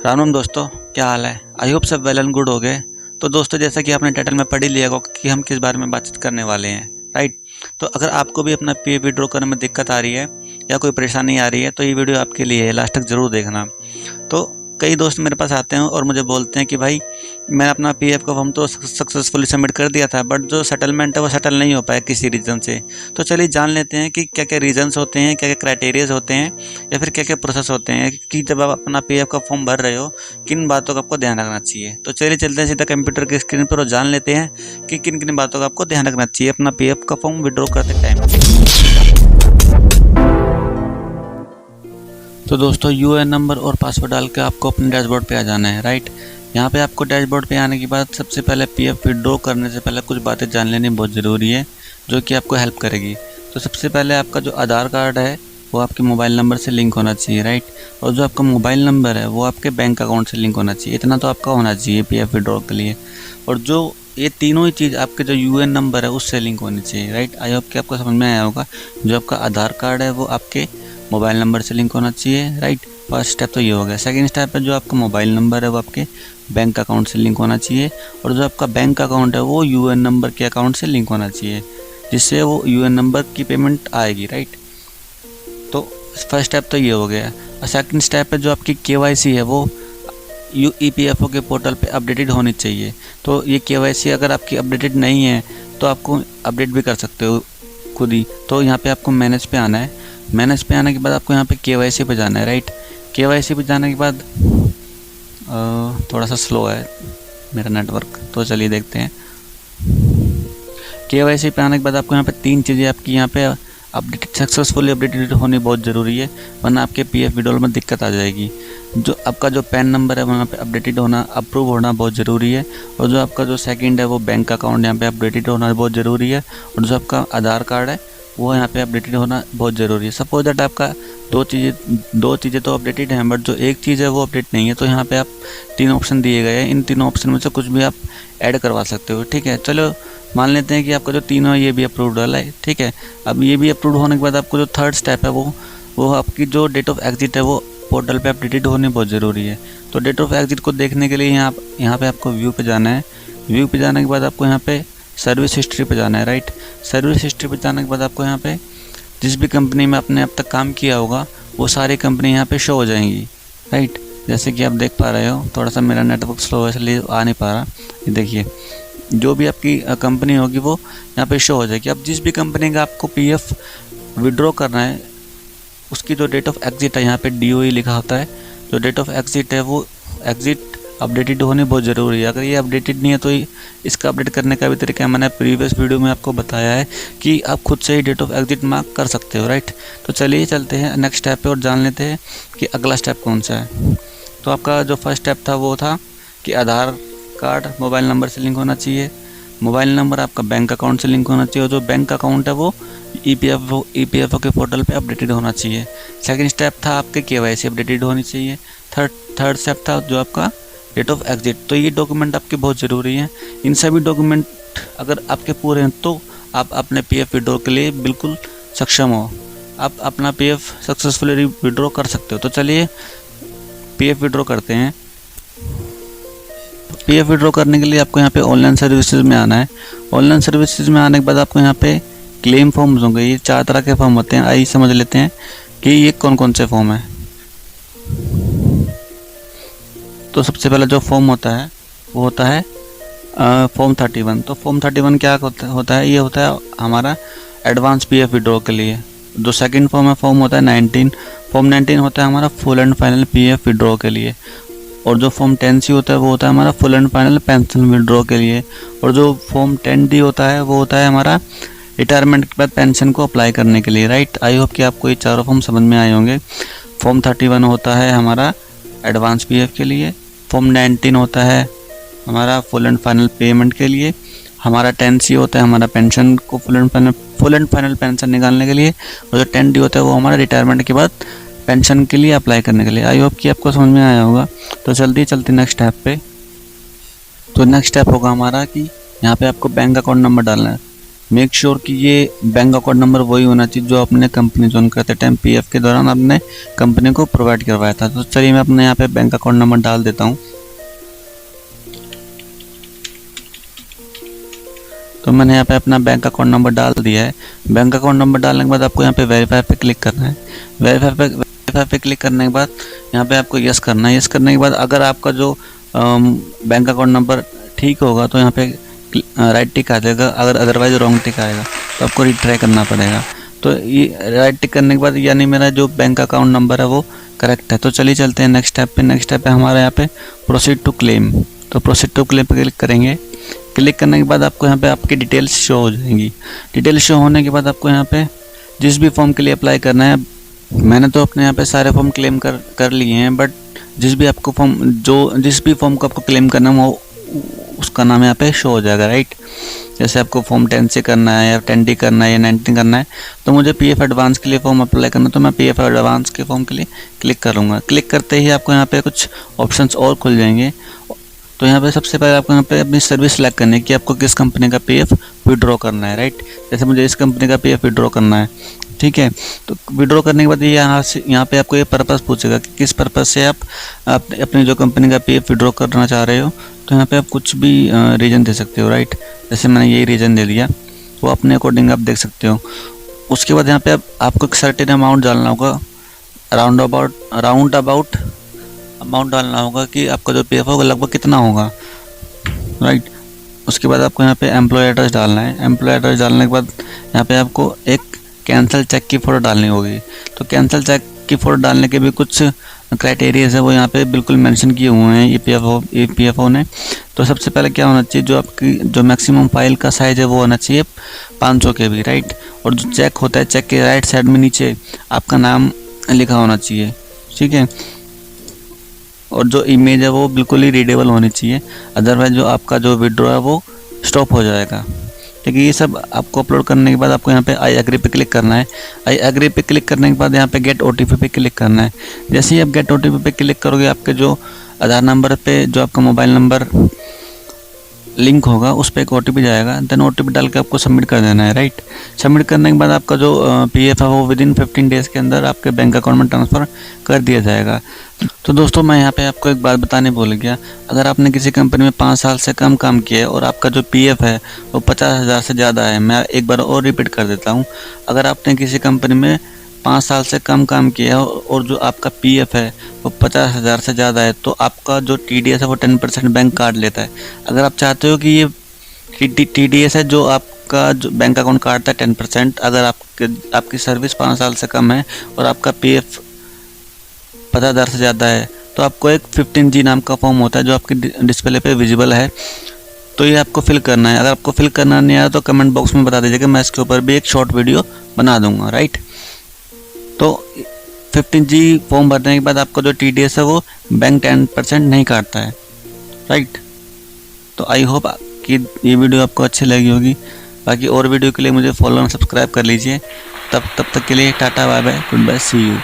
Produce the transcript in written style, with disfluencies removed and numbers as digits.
राम राम दोस्तों, क्या हाल है। आई होप सब वेल एंड गुड हो गए। तो दोस्तों, जैसा कि आपने टाइटल में पढ़ ही लिया होगा कि हम किस बारे में बातचीत करने वाले हैं, राइट। तो अगर आपको भी अपना पीएफ विड्रॉ करने में दिक्कत आ रही है या कोई परेशानी आ रही है तो ये वीडियो आपके लिए है, लास्ट तक ज़रूर देखना। तो कई दोस्त मेरे पास आते हैं और मुझे बोलते हैं कि भाई मैं अपना पीएफ का फॉर्म तो सक्सेसफुली सबमिट कर दिया था, बट जो सेटलमेंट है वो सेटल नहीं हो पाया किसी रीज़न से। तो चलिए जान लेते हैं कि क्या क्या रीजंस होते हैं, क्या क्या क्राइटेरियाज होते हैं या फिर क्या क्या प्रोसेस होते हैं कि जब आप अपना पीएफ का फॉर्म भर रहे हो किन बातों का आपको ध्यान रखना चाहिए। तो चलिए चलते हैं सीधा कंप्यूटर की स्क्रीन पर और जान लेते हैं कि किन किन बातों का आपको ध्यान रखना चाहिए अपना पीएफ का फॉर्म विड्रॉ करते टाइम। तो दोस्तों, यूएएन नंबर और पासवर्ड डाल के आपको अपने डैशबोर्ड पे आ जाना है, राइट। यहाँ पे आपको डैशबोर्ड पे आने के बाद सबसे पहले पीएफ विड्रॉ करने से पहले कुछ बातें जान लेनी बहुत ज़रूरी है जो कि आपको हेल्प करेगी। तो सबसे पहले आपका जो आधार कार्ड है वो आपके मोबाइल नंबर से लिंक होना चाहिए, राइट। और जो आपका मोबाइल नंबर है वो आपके बैंक अकाउंट से लिंक होना चाहिए। इतना तो आपका होना चाहिए पीएफ विड्रॉ के लिए। और जो ये तीनों ही चीज़ आपके जो यूएएन नंबर है उससे लिंक होनी चाहिए, राइट। आई होप कि आपको समझ में आया होगा। जो आपका आधार कार्ड है वो आपके मोबाइल नंबर से लिंक होना चाहिए, राइट। फर्स्ट स्टेप तो ये हो गया। सेकंड स्टेप है जो आपका मोबाइल नंबर है वो आपके बैंक अकाउंट से लिंक होना चाहिए और जो आपका बैंक अकाउंट है वो यूएएन नंबर के अकाउंट से लिंक होना चाहिए, जिससे वो यूएएन नंबर की पेमेंट आएगी, राइट। तो फर्स्ट स्टेप तो ये हो गया। और सेकंड स्टेप है जो आपकी केवाईसी है वो ईपीएफओ के पोर्टल पे अपडेटेड होनी चाहिए। तो ये केवाईसी अगर आपकी अपडेटेड नहीं है तो आपको अपडेट भी कर सकते हो खुद ही। तो यहाँ पे आपको मैनेज पे आना है। मैनेज पे आने के बाद आपको यहाँ पे केवाईसी पे जाना है, राइट। केवाईसी पे जाने के बाद थोड़ा सा स्लो है मेरा नेटवर्क, तो चलिए देखते हैं। केवाईसी पे आने के बाद आपको यहाँ पे तीन चीज़ें आपकी यहाँ पे अपडेटेड सक्सेसफुली अपडेटेड होनी बहुत ज़रूरी है, वरना आपके पीएफ विड्रॉल में दिक्कत आ जाएगी। जो आपका जो पैन नंबर है वहाँ पे अपडेटेड होना, अप्रूव होना बहुत ज़रूरी है। और जो आपका जो सेकंड है वो बैंक अकाउंट यहाँ पे अपडेटेड होना बहुत ज़रूरी है। और जो आपका आधार कार्ड है वो यहाँ पे अपडेटेड होना बहुत ज़रूरी है। सपोज दैट आपका दो चीज़ें तो अपडेटेड हैं बट जो एक चीज़ है वो अपडेट नहीं है, तो यहाँ पे आप तीन ऑप्शन दिए गए हैं। इन तीनों ऑप्शन में से कुछ भी आप ऐड करवा सकते हो, ठीक है। चलो मान लेते हैं कि आपका जो तीनों है ये भी अप्रूव्ड वाला है, ठीक है। अब ये भी अप्रूव्ड होने के बाद आपको जो थर्ड स्टेप है वो आपकी जो डेट ऑफ एग्जिट है वो पोर्टल पे अपडेटेड होनी बहुत ज़रूरी है। तो डेट ऑफ एग्जिट को देखने के लिए यहाँ पे आपको व्यू पे जाना है। व्यू पे जाने के बाद आपको यहाँ पे सर्विस हिस्ट्री पे जाना है, राइट। सर्विस हिस्ट्री पे जाने के बाद आपको यहाँ पे जिस भी कंपनी में आपने अब तक काम किया होगा वो सारी कंपनी यहाँ पे शो हो जाएंगी, राइट। जैसे कि आप देख पा रहे हो, थोड़ा सा मेरा नेटवर्क स्लो है इसलिए आ नहीं पा रहा। ये देखिए, जो भी आपकी कंपनी होगी वो यहाँ पे शो हो जाएगी। अब जिस भी कंपनी का आपको पीएफ विड्रॉ करना है उसकी जो डेट ऑफ एग्जिट है यहाँ पे DOE लिखा होता है। जो डेट ऑफ एग्जिट है वो एग्जिट अपडेटेड होनी बहुत ज़रूरी है। अगर ये अपडेटेड नहीं है तो इसका अपडेट करने का भी तरीका मैंने प्रीवियस वीडियो में आपको बताया है कि आप खुद से ही डेट ऑफ एग्जिट मार्क कर सकते हो, राइट। तो चलिए चलते हैं नेक्स्ट स्टेप पे और जान लेते हैं कि अगला स्टेप कौन सा है। तो आपका जो फर्स्ट स्टेप था वो था कि आधार कार्ड मोबाइल नंबर से लिंक होना चाहिए। मोबाइल नंबर आपका बैंक अकाउंट से लिंक होना चाहिए और जो बैंक अकाउंट है वो ईपीएफओ के पोर्टल पे अपडेटेड होना चाहिए। सेकंड स्टेप था आपके केवाईसी अपडेटेड होनी चाहिए। थर्ड स्टेप था जो आपका डेट ऑफ एग्जिट। तो ये डॉक्यूमेंट आपके बहुत ज़रूरी हैं। इन सभी डॉक्यूमेंट अगर आपके पूरे हैं तो आप अपने पीएफ विड्रॉ के लिए बिल्कुल सक्षम हो, आप अपना पीएफ सक्सेसफुली विड्रॉ कर सकते हो। तो चलिए पीएफ विड्रॉ करते हैं। पीएफ विड्रॉ करने के लिए आपको यहाँ पे ऑनलाइन सर्विसेज में आना है। ऑनलाइन सर्विसेज में आने के बाद आपको यहाँ पे क्लेम फॉर्म्स होंगे। ये 4 तरह के फॉर्म होते हैं। आइए समझ लेते हैं कि ये कौन कौन से फॉर्म हैं। तो सबसे पहला जो फॉर्म होता है वो होता है फॉर्म 31। तो फॉर्म 31 क्या होता है, ये होता है हमारा एडवांस पीएफ विड्रॉ के लिए। जो सेकंड फॉर्म होता है 19। फॉर्म 19 होता है हमारा full and final PF withdraw के लिए। और जो फॉर्म 10C होता है वो होता है हमारा full and final pension withdraw के लिए। और जो फॉर्म 10D होता है वो होता है हमारा रिटायरमेंट के बाद पेंशन को अप्लाई करने के लिए, राइट। आई होप कि आपको ये चारों फॉर्म समझ में आए होंगे। फॉर्म 31 होता है हमारा एडवांस पीएफ के लिए। फॉर्म 19 होता है हमारा फुल एंड फाइनल पेमेंट के लिए। हमारा 10C होता है हमारा पेंशन को फुल एंड फाइनल पेंशन निकालने के लिए। और जो 10D होता है वो हमारा रिटायरमेंट के बाद पेंशन के लिए अप्लाई करने के लिए। आई होप कि आपको समझ में आया होगा। तो जल्दी चलते नेक्स्ट स्टेप पे। तो नेक्स्ट स्टेप होगा हमारा कि यहाँ पे आपको बैंक अकाउंट नंबर डालना है। मेक श्योर कि ये बैंक अकाउंट नंबर वही होना चाहिए जो आपने कंपनी ज्वाइन करते टाइम पीएफ के दौरान आपने कंपनी को प्रोवाइड करवाया था। तो चलिए मैं अपने यहाँ पे बैंक अकाउंट नंबर डाल देता हूँ। तो मैंने यहाँ पे अपना बैंक अकाउंट नंबर डाल दिया है। बैंक अकाउंट नंबर डालने के बाद आपको यहाँ पे वेरीफाई पे क्लिक करना है। वेरीफाई पे क्लिक करने के बाद यहाँ पे आपको यस करना है। यस करने के बाद अगर आपका जो बैंक अकाउंट नंबर ठीक होगा तो यहाँ पे राइट टिक आ जाएगा, अगर अदरवाइज रॉन्ग टिक आएगा तो आपको रिट्राई करना पड़ेगा। तो ये राइट टिक करने के बाद यानी मेरा जो बैंक अकाउंट नंबर है वो करेक्ट है। तो चलिए चलते हैं नेक्स्ट स्टेप पे। नेक्स्ट स्टेप है हमारा यहाँ पे प्रोसीड टू क्लेम। तो प्रोसीड टू क्लेम पे क्लिक करेंगे। क्लिक करने के बाद आपको यहाँ पे आपकी डिटेल्स शो हो जाएंगी। डिटेल्स शो होने के बाद आपको यहाँ पे जिस भी फॉर्म के लिए अप्लाई करना है, मैंने तो अपने यहाँ पे सारे फॉर्म क्लेम कर लिए हैं, बट जिस भी फॉर्म को आपको क्लेम करना है वो उसका नाम यहाँ पे शो हो जाएगा, राइट। जैसे आपको फॉर्म 10 से करना है या 10D करना है या 19 करना है, तो मुझे पीएफ एडवांस के लिए फॉर्म अप्लाई करना है, तो मैं पीएफ एडवांस के फॉर्म के लिए क्लिक करूँगा। क्लिक करते ही आपको यहाँ पे कुछ ऑप्शंस और खुल जाएंगे। तो यहाँ पे सबसे पहले आपको यहाँ पे अपनी सर्विस सेलेक्ट करनी है कि आपको किस कंपनी का पीएफ विड्रॉ करना है, राइट। जैसे मुझे इस कंपनी का पीएफ विड्रॉ करना है, ठीक है। तो विड्रॉ करने के बाद ये यहाँ पे आपको ये पर्पस पूछेगा कि किस पर्पस से आप अपनी जो कंपनी का पीएफ विड्रॉ करना चाह रहे हो। तो यहाँ पे आप कुछ भी रीज़न दे सकते हो, राइट। जैसे मैंने यही रीज़न दे दिया, वो अपने अकॉर्डिंग आप देख सकते हो। उसके बाद यहाँ पे आपको एक सर्टेन अमाउंट डालना होगा, राउंड अबाउट अमाउंट डालना होगा कि आपका जो पीएफ होगा लगभग कितना होगा, राइट। उसके बाद आपको यहाँ पे एम्प्लॉय एड्रेस डालना है। एम्प्लॉय एड्रेस डालने के बाद यहाँ पे आपको एक कैंसिल चेक की फ़ोटो डालनी होगी। तो कैंसिल चेक की फ़ोटो डालने के भी कुछ क्राइटेरियाज है, वो यहाँ पे बिल्कुल मेंशन किए हुए हैं ईपीएफओ ने। तो सबसे पहले क्या होना चाहिए, जो आपकी जो मैक्सिमम फाइल का साइज़ है वो होना चाहिए 500 KB, राइट। और जो चेक होता है, चेक के राइट साइड में नीचे आपका नाम लिखा होना चाहिए, ठीक है। और जो इमेज है वो बिल्कुल ही रीडेबल होनी चाहिए, अदरवाइज जो आपका जो विड्रॉ है वो स्टॉप हो जाएगा, ठीक है। ये सब आपको अपलोड करने के बाद आपको यहाँ पे आई एग्री पे क्लिक करना है। आई एग्री पे क्लिक करने के बाद यहाँ पे गेट ओटीपी पे क्लिक करना है। जैसे ही आप गेट ओटीपी पे क्लिक करोगे, आपके जो आधार नंबर पे जो आपका मोबाइल नंबर लिंक होगा उस पर एक ओटीपी जाएगा। देन ओटीपी डाल के आपको सबमिट कर देना है, राइट। सबमिट करने के बाद आपका जो पीएफ है वो विदिन 15 डेज़ के अंदर आपके बैंक अकाउंट में ट्रांसफ़र कर दिया जाएगा। तो दोस्तों मैं यहाँ पे आपको एक बात बताने भूल गया, अगर आपने किसी कंपनी में 5 साल से कम काम किया है और आपका जो पीएफ है वो 50,000 से ज़्यादा है, मैं एक बार और रिपीट कर देता हूँ, अगर आपने किसी कंपनी में 5 साल से कम काम किया है और जो आपका पीएफ है वो 50,000 से ज़्यादा है, तो आपका जो टीडीएस है वो 10% बैंक काट लेता है। अगर आप चाहते हो कि ये टीडीएस है जो आपका जो बैंक अकाउंट काटता है 10%, अगर आपकी सर्विस 5 साल से कम है और आपका पीएफ 50,000 से ज़्यादा है, तो आपको एक 15G नाम का फॉर्म होता है जो आपकी डिस्प्ले पे विजिबल है, तो ये आपको फिल करना है। अगर आपको फिल करना नहीं आया तो कमेंट बॉक्स में बता दीजिएगा, मैं इसके ऊपर भी एक शॉर्ट वीडियो बना दूंगा, राइट। तो 15G फॉर्म भरने के बाद आपका जो टीडीएस है वो बैंक 10% नहीं काटता है, राइट। तो आई होप कि ये वीडियो आपको अच्छी लगी होगी। बाकी और वीडियो के लिए मुझे फॉलो और सब्सक्राइब कर लीजिए। तब तक के लिए tata, bye bye, goodbye, see you.